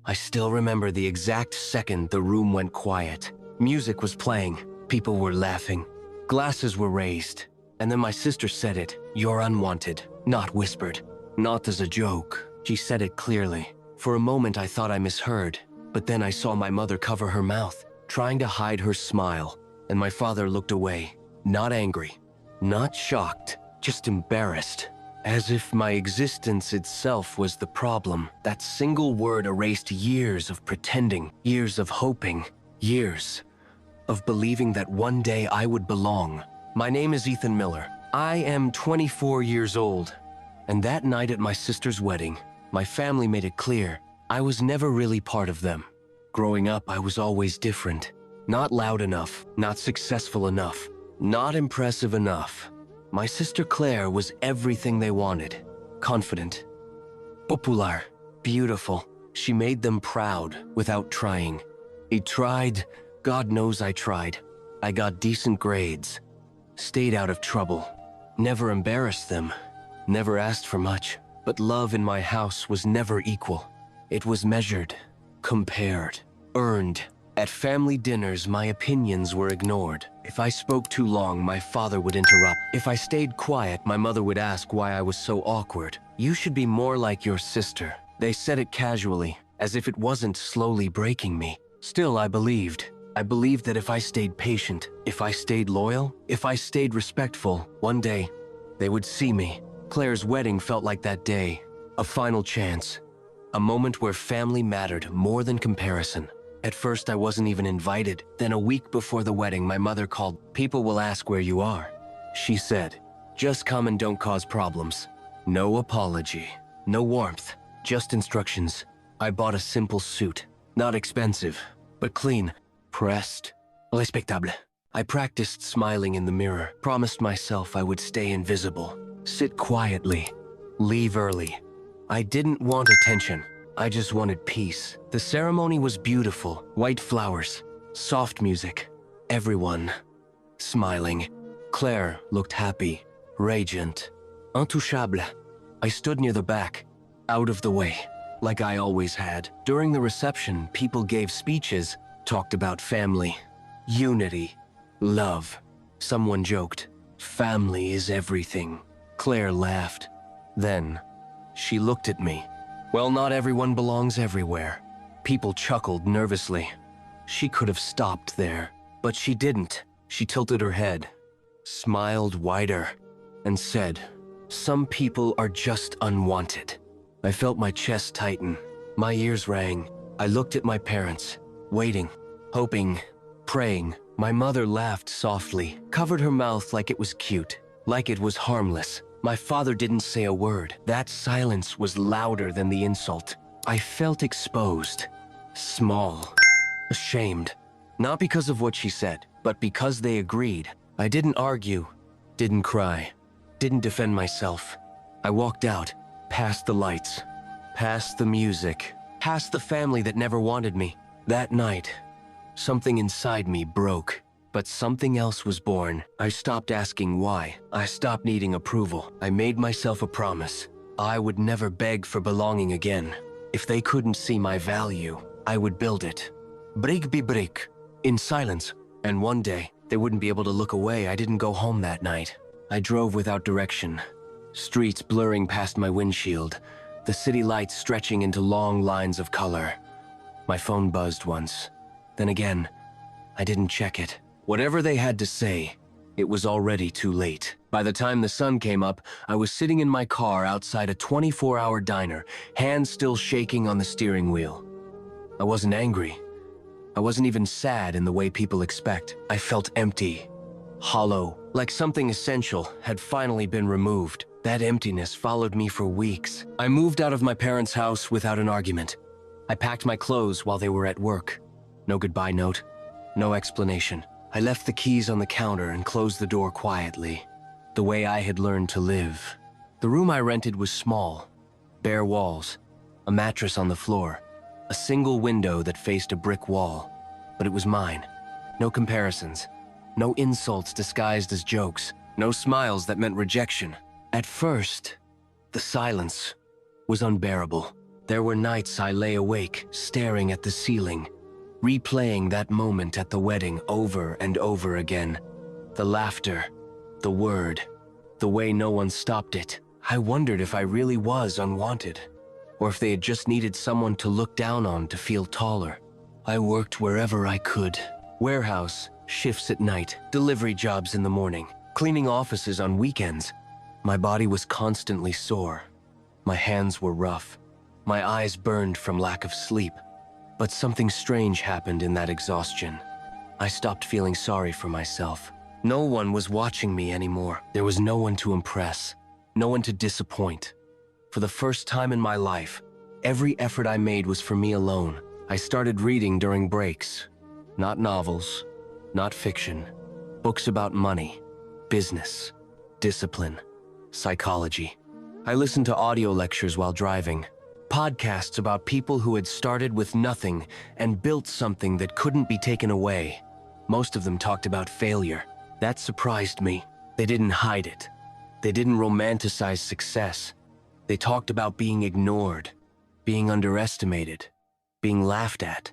I still remember the exact second the room went quiet. Music was playing, people were laughing, glasses were raised, and then my sister said it, "You're unwanted," not whispered, not as a joke. She said it clearly. For a moment I thought I misheard, but then I saw my mother cover her mouth, trying to hide her smile, and my father looked away, not angry, not shocked, just embarrassed. As if my existence itself was the problem. That single word erased years of pretending, years of hoping, years of believing that one day I would belong. My name is Ethan Miller. I am 24 years old, and that night at my sister's wedding, my family made it clear I was never really part of them. Growing up, I was always different. Not loud enough, not successful enough, not impressive enough. My sister Claire was everything they wanted. Confident, popular, beautiful. She made them proud without trying. He tried, God knows I tried. I got decent grades, stayed out of trouble, never embarrassed them, never asked for much. But love in my house was never equal. It was measured, compared, earned. At family dinners, my opinions were ignored. If I spoke too long, my father would interrupt. If I stayed quiet, my mother would ask why I was so awkward. "You should be more like your sister." They said it casually, as if it wasn't slowly breaking me. Still, I believed. I believed that if I stayed patient, if I stayed loyal, if I stayed respectful, one day, they would see me. Claire's wedding felt like that day. A final chance. A moment where family mattered more than comparison. At first, I wasn't even invited. Then a week before the wedding, my mother called. "People will ask where you are." She said, "Just come and don't cause problems." No apology, no warmth, just instructions. I bought a simple suit. Not expensive, but clean, pressed, respectable. I practiced smiling in the mirror, promised myself I would stay invisible, sit quietly, leave early. I didn't want attention. I just wanted peace. The ceremony was beautiful. White flowers, soft music, everyone smiling. Claire looked happy, radiant, intouchable. I stood near the back, out of the way, like I always had. During the reception, people gave speeches, talked about family, unity, love. Someone joked, "Family is everything." Claire laughed. Then, she looked at me. Well, not everyone belongs everywhere. People chuckled nervously. She could have stopped there, but she didn't. She tilted her head, smiled wider, and said, "Some people are just unwanted." I felt my chest tighten. My ears rang. I looked at my parents, waiting, hoping, praying. My mother laughed softly, covered her mouth like it was cute, like it was harmless. My father didn't say a word. That silence was louder than the insult. I felt exposed, small, ashamed. Not because of what she said, but because they agreed. I didn't argue, didn't cry, didn't defend myself. I walked out, past the lights, past the music, past the family that never wanted me. That night, something inside me broke. But something else was born. I stopped asking why. I stopped needing approval. I made myself a promise. I would never beg for belonging again. If they couldn't see my value, I would build it. Brick by brick, in silence. And one day, they wouldn't be able to look away. I didn't go home that night. I drove without direction. Streets blurring past my windshield. The city lights stretching into long lines of color. My phone buzzed once. Then again, I didn't check it. Whatever they had to say, it was already too late. By the time the sun came up, I was sitting in my car outside a 24-hour diner, hands still shaking on the steering wheel. I wasn't angry. I wasn't even sad in the way people expect. I felt empty, hollow, like something essential had finally been removed. That emptiness followed me for weeks. I moved out of my parents' house without an argument. I packed my clothes while they were at work. No goodbye note, no explanation. I left the keys on the counter and closed the door quietly, the way I had learned to live. The room I rented was small, bare walls, a mattress on the floor, a single window that faced a brick wall. But it was mine. No comparisons, no insults disguised as jokes, no smiles that meant rejection. At first, the silence was unbearable. There were nights I lay awake, staring at the ceiling, replaying that moment at the wedding over and over again. The laughter, the word, the way no one stopped it. I wondered if I really was unwanted, or if they had just needed someone to look down on to feel taller. I worked wherever I could. Warehouse, shifts at night, delivery jobs in the morning, cleaning offices on weekends. My body was constantly sore. My hands were rough. My eyes burned from lack of sleep. But something strange happened in that exhaustion. I stopped feeling sorry for myself. No one was watching me anymore. There was no one to impress, no one to disappoint. For the first time in my life, every effort I made was for me alone. I started reading during breaks. Not novels, not fiction. Books about money, business, discipline, psychology. I listened to audio lectures while driving. Podcasts about people who had started with nothing and built something that couldn't be taken away. Most of them talked about failure. That surprised me. They didn't hide it. They didn't romanticize success. They talked about being ignored, being underestimated, being laughed at,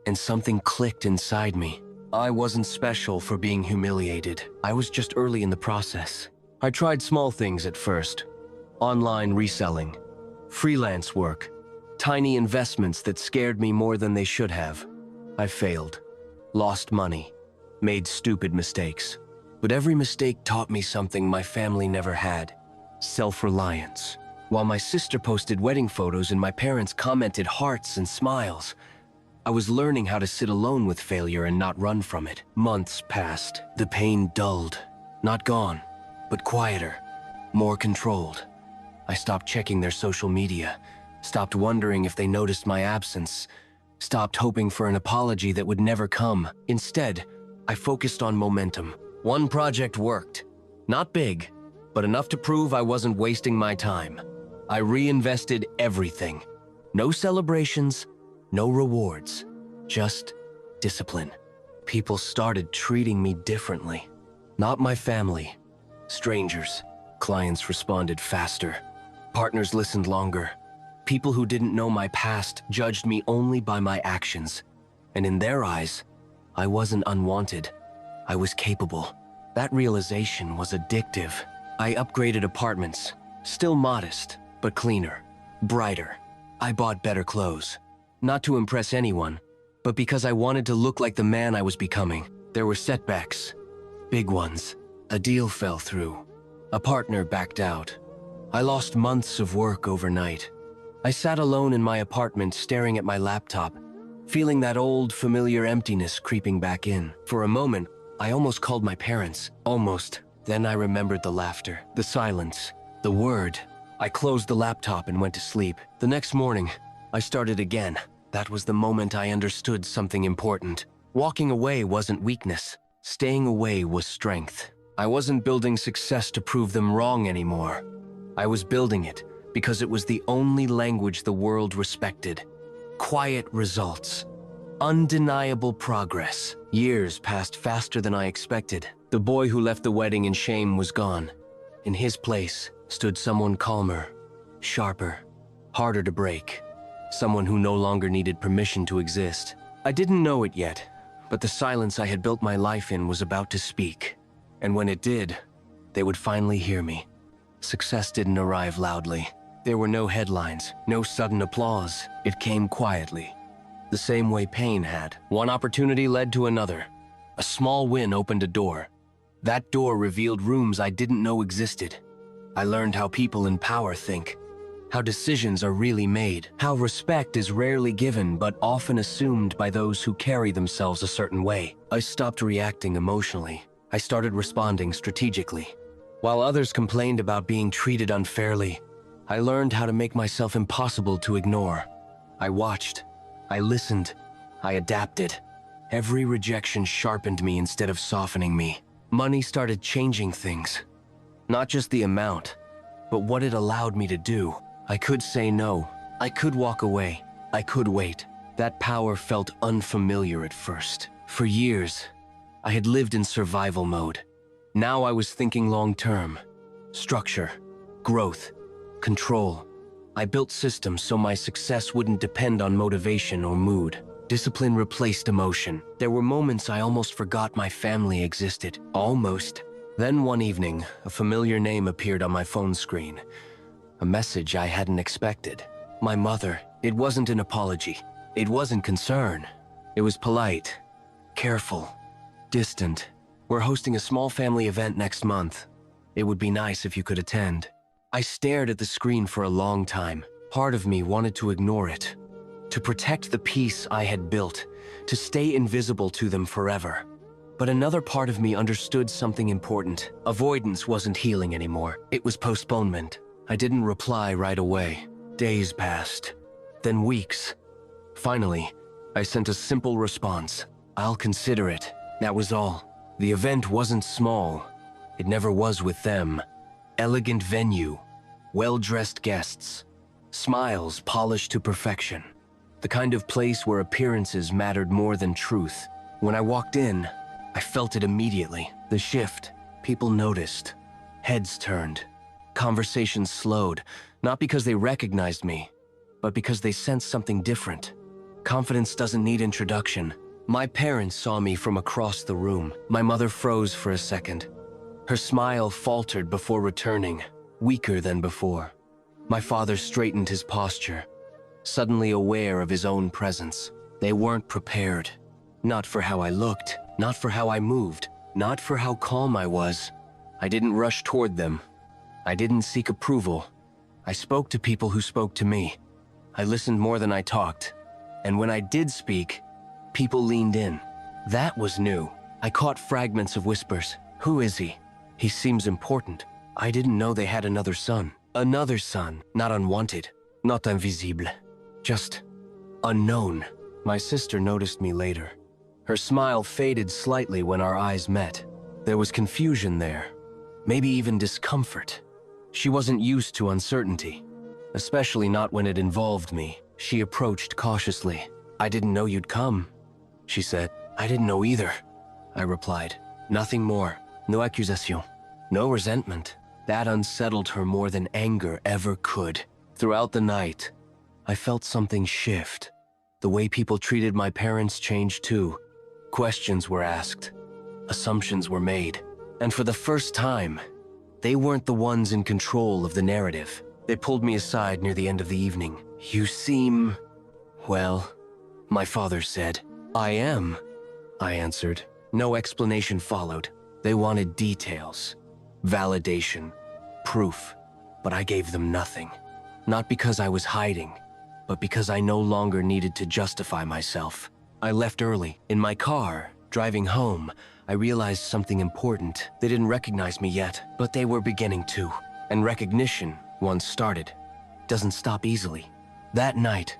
and something clicked inside me. I wasn't special for being humiliated. I was just early in the process. I tried small things at first. Online reselling, freelance work, tiny investments that scared me more than they should have. I failed, lost money, made stupid mistakes. But every mistake taught me something my family never had: self-reliance. While my sister posted wedding photos and my parents commented hearts and smiles, I was learning how to sit alone with failure and not run from it. Months passed. The pain dulled. Not gone, but quieter, more controlled. I stopped checking their social media, stopped wondering if they noticed my absence, stopped hoping for an apology that would never come. Instead, I focused on momentum. One project worked. Not big, but enough to prove I wasn't wasting my time. I reinvested everything. No celebrations, no rewards, just discipline. People started treating me differently. Not my family, strangers. Clients responded faster. Partners listened longer. People who didn't know my past judged me only by my actions. And in their eyes, I wasn't unwanted. I was capable. That realization was addictive. I upgraded apartments, still modest, but cleaner, brighter. I bought better clothes, not to impress anyone, but because I wanted to look like the man I was becoming. There were setbacks, big ones. A deal fell through. A partner backed out. I lost months of work overnight. I sat alone in my apartment staring at my laptop, feeling that old, familiar emptiness creeping back in. For a moment, I almost called my parents. Almost. Then I remembered the laughter, the silence, the word. I closed the laptop and went to sleep. The next morning, I started again. That was the moment I understood something important. Walking away wasn't weakness. Staying away was strength. I wasn't building success to prove them wrong anymore. I was building it because it was the only language the world respected. Quiet results. Undeniable progress. Years passed faster than I expected. The boy who left the wedding in shame was gone. In his place stood someone calmer, sharper, harder to break. Someone who no longer needed permission to exist. I didn't know it yet, but the silence I had built my life in was about to speak. And when it did, they would finally hear me. Success didn't arrive loudly. There were no headlines, no sudden applause. It came quietly, the same way pain had. One opportunity led to another. A small win opened a door. That door revealed rooms I didn't know existed. I learned how people in power think, how decisions are really made, how respect is rarely given but often assumed by those who carry themselves a certain way. I stopped reacting emotionally. I started responding strategically. While others complained about being treated unfairly, I learned how to make myself impossible to ignore. I watched, I listened, I adapted. Every rejection sharpened me instead of softening me. Money started changing things. Not just the amount, but what it allowed me to do. I could say no. I could walk away. I could wait. That power felt unfamiliar at first. For years, I had lived in survival mode. Now I was thinking long-term. Structure, growth, control. I built systems so my success wouldn't depend on motivation or mood. Discipline replaced emotion. There were moments I almost forgot my family existed. Almost. Then one evening, a familiar name appeared on my phone screen. A message I hadn't expected. My mother. It wasn't an apology. It wasn't concern. It was polite, careful, distant. We're hosting a small family event next month. It would be nice if you could attend. I stared at the screen for a long time. Part of me wanted to ignore it, to protect the peace I had built, to stay invisible to them forever. But another part of me understood something important. Avoidance wasn't healing anymore. It was postponement. I didn't reply right away. Days passed, then weeks. Finally, I sent a simple response. I'll consider it. That was all. The event wasn't small. It never was with them. Elegant venue, well-dressed guests, smiles polished to perfection. The kind of place where appearances mattered more than truth. When I walked in, I felt it immediately. The shift. People noticed. Heads turned. Conversations slowed, not because they recognized me, but because they sensed something different. Confidence doesn't need introduction. My parents saw me from across the room. My mother froze for a second. Her smile faltered before returning, weaker than before. My father straightened his posture, suddenly aware of his own presence. They weren't prepared. Not for how I looked, not for how I moved, not for how calm I was. I didn't rush toward them. I didn't seek approval. I spoke to people who spoke to me. I listened more than I talked. And when I did speak, people leaned in. That was new. I caught fragments of whispers. Who is he? He seems important. I didn't know they had another son. Another son, not unwanted, not invisible, just unknown. My sister noticed me later. Her smile faded slightly when our eyes met. There was confusion there, maybe even discomfort. She wasn't used to uncertainty, especially not when it involved me. She approached cautiously. I didn't know you'd come, she said. I didn't know either, I replied. Nothing more. No accusation. No resentment. That unsettled her more than anger ever could. Throughout the night, I felt something shift. The way people treated my parents changed too. Questions were asked. Assumptions were made. And for the first time, they weren't the ones in control of the narrative. They pulled me aside near the end of the evening. You seem... well, my father said. I am, I answered. No explanation followed. They wanted details, validation, proof, but I gave them nothing. Not because I was hiding, but because I no longer needed to justify myself. I left early. In my car, driving home, I realized something important. They didn't recognize me yet, but they were beginning to. And recognition, once started, doesn't stop easily. That night,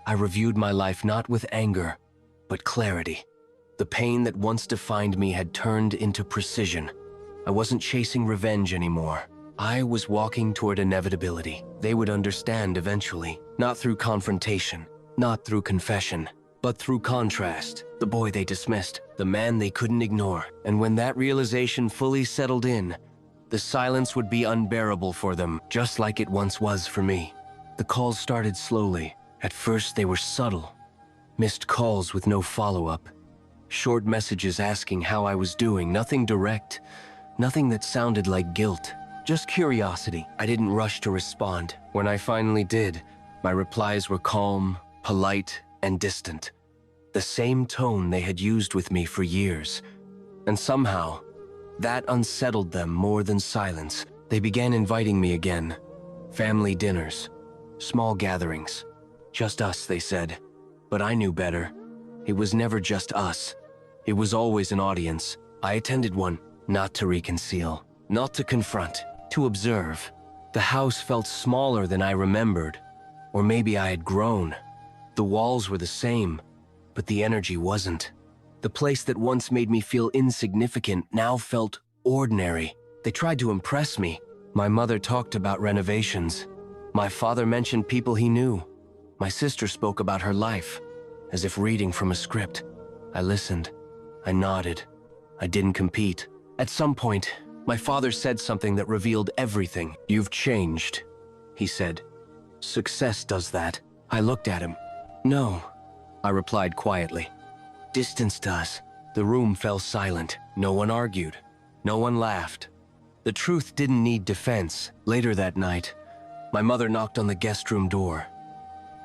I reviewed my life not with anger, but clarity. The pain that once defined me had turned into precision. I wasn't chasing revenge anymore. I was walking toward inevitability. They would understand eventually, not through confrontation, not through confession, but through contrast. The boy they dismissed, the man they couldn't ignore. And when that realization fully settled in, the silence would be unbearable for them, just like it once was for me. The calls started slowly. At first they were subtle. Missed calls with no follow-up. Short messages asking how I was doing, nothing direct, nothing that sounded like guilt. Just curiosity. I didn't rush to respond. When I finally did, my replies were calm, polite, and distant. The same tone they had used with me for years. And somehow, that unsettled them more than silence. They began inviting me again. Family dinners, small gatherings. Just us, they said. But I knew better. It was never just us. It was always an audience. I attended one, not to reconcile, not to confront, to observe. The house felt smaller than I remembered. Or maybe I had grown. The walls were the same, but the energy wasn't. The place that once made me feel insignificant now felt ordinary. They tried to impress me. My mother talked about renovations. My father mentioned people he knew. My sister spoke about her life, as if reading from a script. I listened. I nodded. I didn't compete. At some point, my father said something that revealed everything. You've changed, he said. Success does that. I looked at him. No, I replied quietly. Distance does. The room fell silent. No one argued. No one laughed. The truth didn't need defense. Later that night, my mother knocked on the guest room door.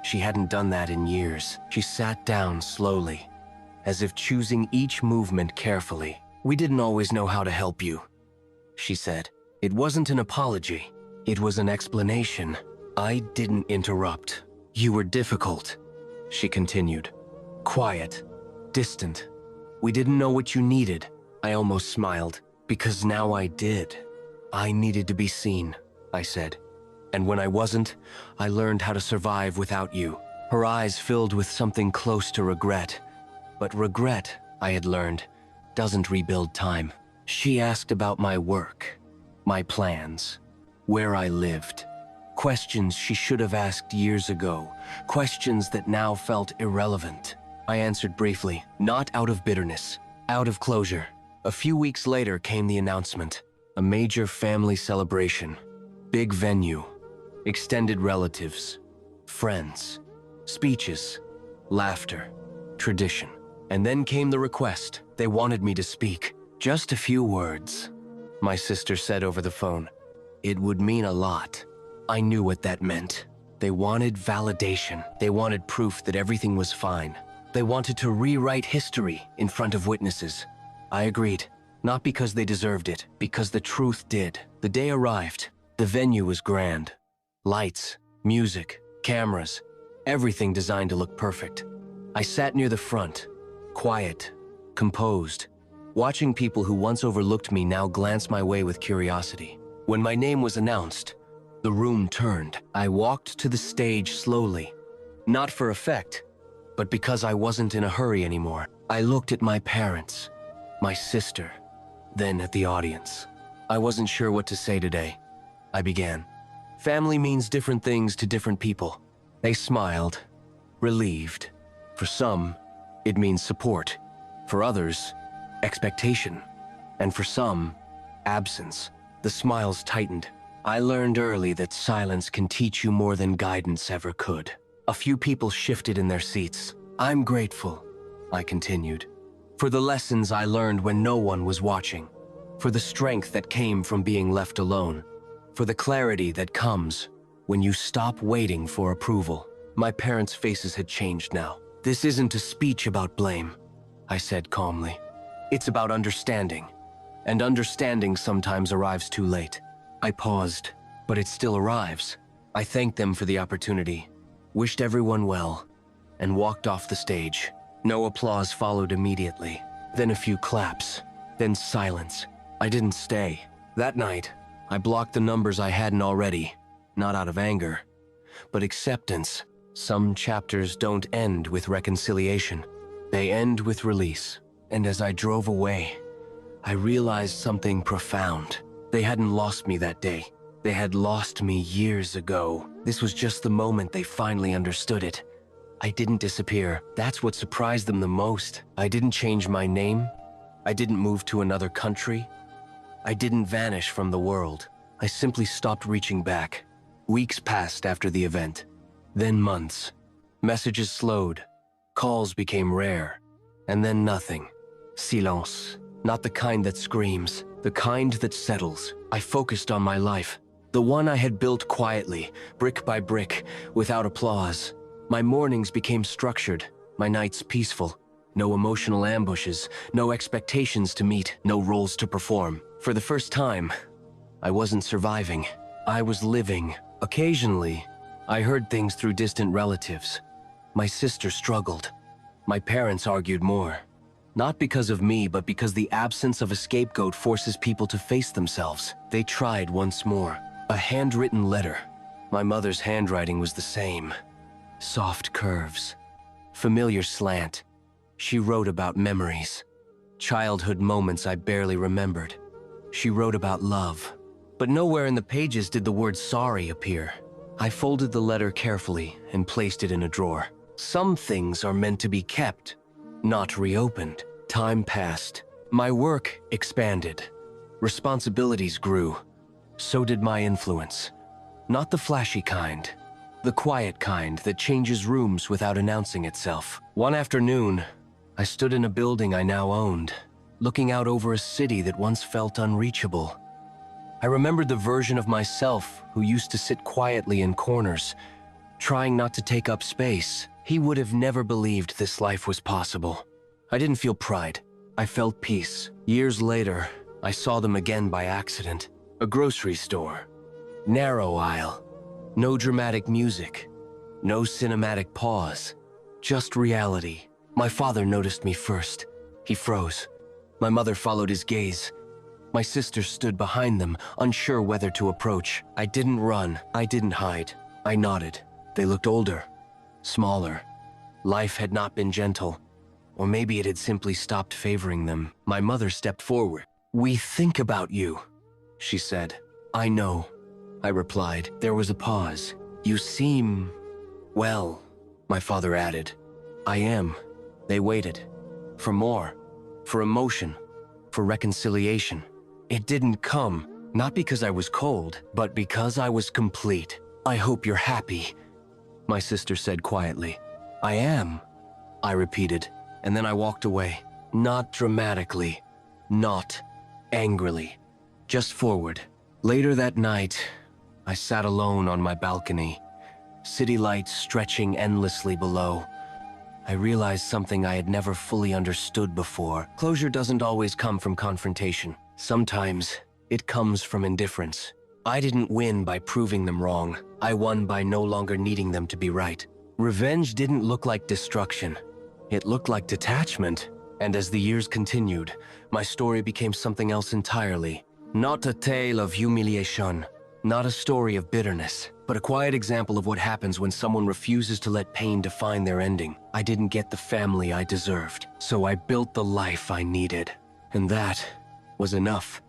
She hadn't done that in years. She sat down slowly, as if choosing each movement carefully. We didn't always know how to help you, she said. It wasn't an apology. It was an explanation. I didn't interrupt. You were difficult, she continued. Quiet, distant. We didn't know what you needed. I almost smiled, because now I did. I needed to be seen, I said. And when I wasn't, I learned how to survive without you. Her eyes filled with something close to regret. But regret, I had learned, doesn't rebuild time. She asked about my work, my plans, where I lived. Questions she should have asked years ago, questions that now felt irrelevant. I answered briefly, not out of bitterness, out of closure. A few weeks later came the announcement, a major family celebration, big venue, extended relatives, friends, speeches, laughter, tradition. And then came the request. They wanted me to speak. Just a few words, my sister said over the phone. It would mean a lot. I knew what that meant. They wanted validation. They wanted proof that everything was fine. They wanted to rewrite history in front of witnesses. I agreed. Not because they deserved it, because the truth did. The day arrived. The venue was grand. Lights, music, cameras, everything designed to look perfect. I sat near the front, quiet, composed, watching people who once overlooked me now glance my way with curiosity. When my name was announced, the room turned. I walked to the stage slowly, not for effect, but because I wasn't in a hurry anymore. I looked at my parents, my sister, then at the audience. I wasn't sure what to say today. I began. Family means different things to different people. They smiled, relieved. For some, it means support. For others, expectation. And for some, absence. The smiles tightened. I learned early that silence can teach you more than guidance ever could. A few people shifted in their seats. I'm grateful, I continued, for the lessons I learned when no one was watching, for the strength that came from being left alone, for the clarity that comes when you stop waiting for approval. My parents' faces had changed now. This isn't a speech about blame, I said calmly. It's about understanding, and understanding sometimes arrives too late. I paused, but it still arrives. I thanked them for the opportunity, wished everyone well, and walked off the stage. No applause followed immediately. Then a few claps, then silence. I didn't stay. That night, I blocked the numbers I hadn't already, not out of anger, but acceptance. Some chapters don't end with reconciliation. They end with release. And as I drove away, I realized something profound. They hadn't lost me that day. They had lost me years ago. This was just the moment they finally understood it. I didn't disappear. That's what surprised them the most. I didn't change my name. I didn't move to another country. I didn't vanish from the world. I simply stopped reaching back. Weeks passed after the event. Then months. Messages slowed. Calls became rare. And then nothing. Silence. Not the kind that screams. The kind that settles. I focused on my life. The one I had built quietly, brick by brick, without applause. My mornings became structured, my nights peaceful. No emotional ambushes, no expectations to meet, no roles to perform. For the first time, I wasn't surviving. I was living. Occasionally, I heard things through distant relatives. My sister struggled. My parents argued more. Not because of me, but because the absence of a scapegoat forces people to face themselves. They tried once more. A handwritten letter. My mother's handwriting was the same. Soft curves. Familiar slant. She wrote about memories. Childhood moments I barely remembered. She wrote about love. But nowhere in the pages did the word sorry appear. I folded the letter carefully and placed it in a drawer. Some things are meant to be kept, not reopened. Time passed. My work expanded. Responsibilities grew. So did my influence. Not the flashy kind, The quiet kind that changes rooms without announcing itself. One afternoon, I stood in a building I now owned, looking out over a city that once felt unreachable. I remembered the version of myself who used to sit quietly in corners, trying not to take up space. He would have never believed this life was possible. I didn't feel pride. I felt peace. Years later, I saw them again by accident. A grocery store. Narrow aisle. No dramatic music. No cinematic pause. Just reality. My father noticed me first. He froze. My mother followed his gaze. My sister stood behind them, unsure whether to approach. I didn't run. I didn't hide. I nodded. They looked older. Smaller. Life had not been gentle. Or maybe it had simply stopped favoring them. My mother stepped forward. "We think about you," she said. "I know," I replied. There was a pause. "You seem... well," my father added. "I am." They waited. For more. For emotion. For reconciliation. It didn't come, not because I was cold, but because I was complete. "I hope you're happy," my sister said quietly. "I am," I repeated, and then I walked away. Not dramatically. Not angrily. Just forward. Later that night, I sat alone on my balcony, city lights stretching endlessly below. I realized something I had never fully understood before. Closure doesn't always come from confrontation. Sometimes it comes from indifference. I didn't win by proving them wrong. I won by no longer needing them to be right. Revenge didn't look like destruction. It looked like detachment. And as the years continued, my story became something else entirely. Not a tale of humiliation. Not a story of bitterness, but a quiet example of what happens when someone refuses to let pain define their ending. I didn't get the family I deserved, so I built the life I needed. And that was enough.